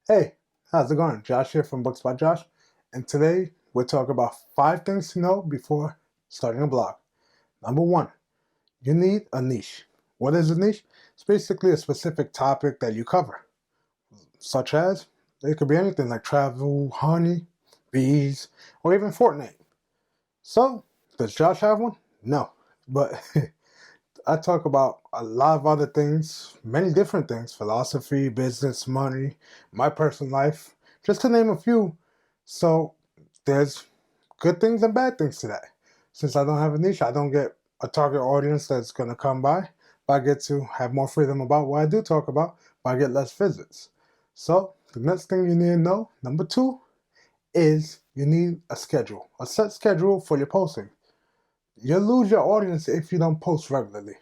Hey, how's it going? Josh here from Books by Josh, and today we'll talk about 5 things to know before starting a blog. Number one, you need a niche. What is a niche? It's basically a specific topic that you cover, such as it could be anything like travel, honey, bees, or even Fortnite. So, does Josh have one? No, but I talk about a lot of other things, many different things: philosophy, business, money, my personal life, just to name a few. So there's good things and bad things to that. Since I don't have a niche, I don't get a target audience that's going to come by, but I get to have more freedom about what I do talk about, but I get less visits. So the next thing you need to know, number two, is you need a schedule, a set schedule for your posting. You'll lose your audience if you don't post regularly.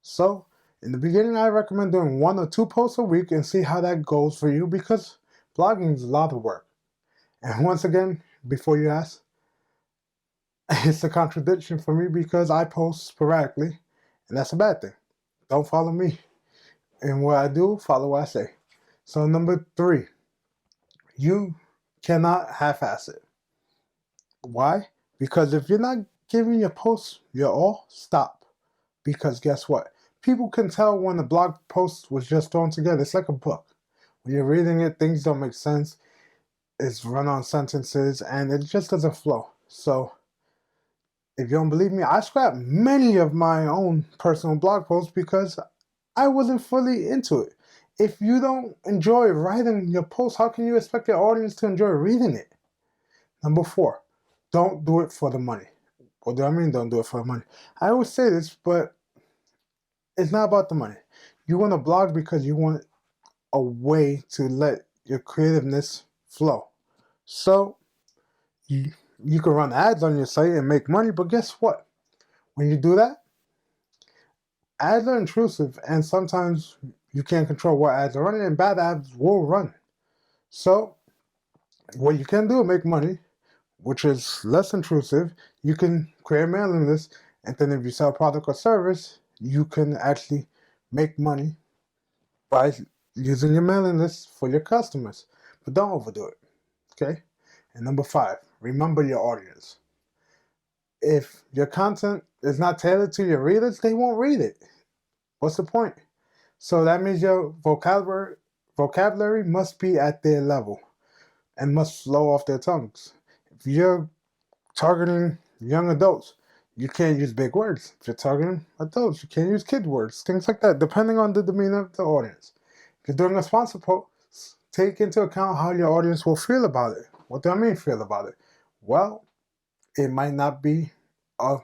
So, in the beginning, I recommend doing 1 or 2 posts a week and see how that goes for you because blogging is a lot of work. And once again, before you ask, it's a contradiction for me because I post sporadically, and that's a bad thing. Don't follow me. And what I do, follow what I say. So, number three, you cannot half ass it. Why? Because if you're not giving your posts your all, stop. Because guess what? People can tell when a blog post was just thrown together. It's like a book. When you're reading it, things don't make sense. It's run on sentences and it just doesn't flow. So, if you don't believe me, I scrapped many of my own personal blog posts because I wasn't fully into it. If you don't enjoy writing your post, how can you expect your audience to enjoy reading it? Number four, don't do it for the money. What do I mean, don't do it for the money? I always say this, but it's not about the money. You want to blog because you want a way to let your creativeness flow. So you, you can run ads on your site and make money, but guess what? When you do that, ads are intrusive and sometimes you can't control what ads are running and bad ads will run. So what you can do to make money, which is less intrusive, you can create a mailing list, and then if you sell a product or service, you can actually make money by using your mailing list for your customers. But don't overdo it, okay? And number five, remember your audience. If your content is not tailored to your readers, they won't read it. What's the point? So that means your vocabulary must be at their level and must flow off their tongues. If you're targeting young adults, you can't use big words. If you're targeting adults, you can't use kid words, things like that, depending on the demeanor of the audience. If you're doing a sponsor post, take into account how your audience will feel about it. What do I mean feel about it? Well, it might not be a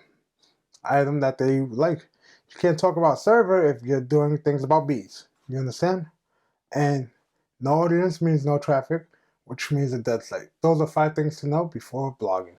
item that they like. You can't talk about server if you're doing things about bees. You understand? And no audience means no traffic, which means a dead site. Those are 5 things to know before blogging.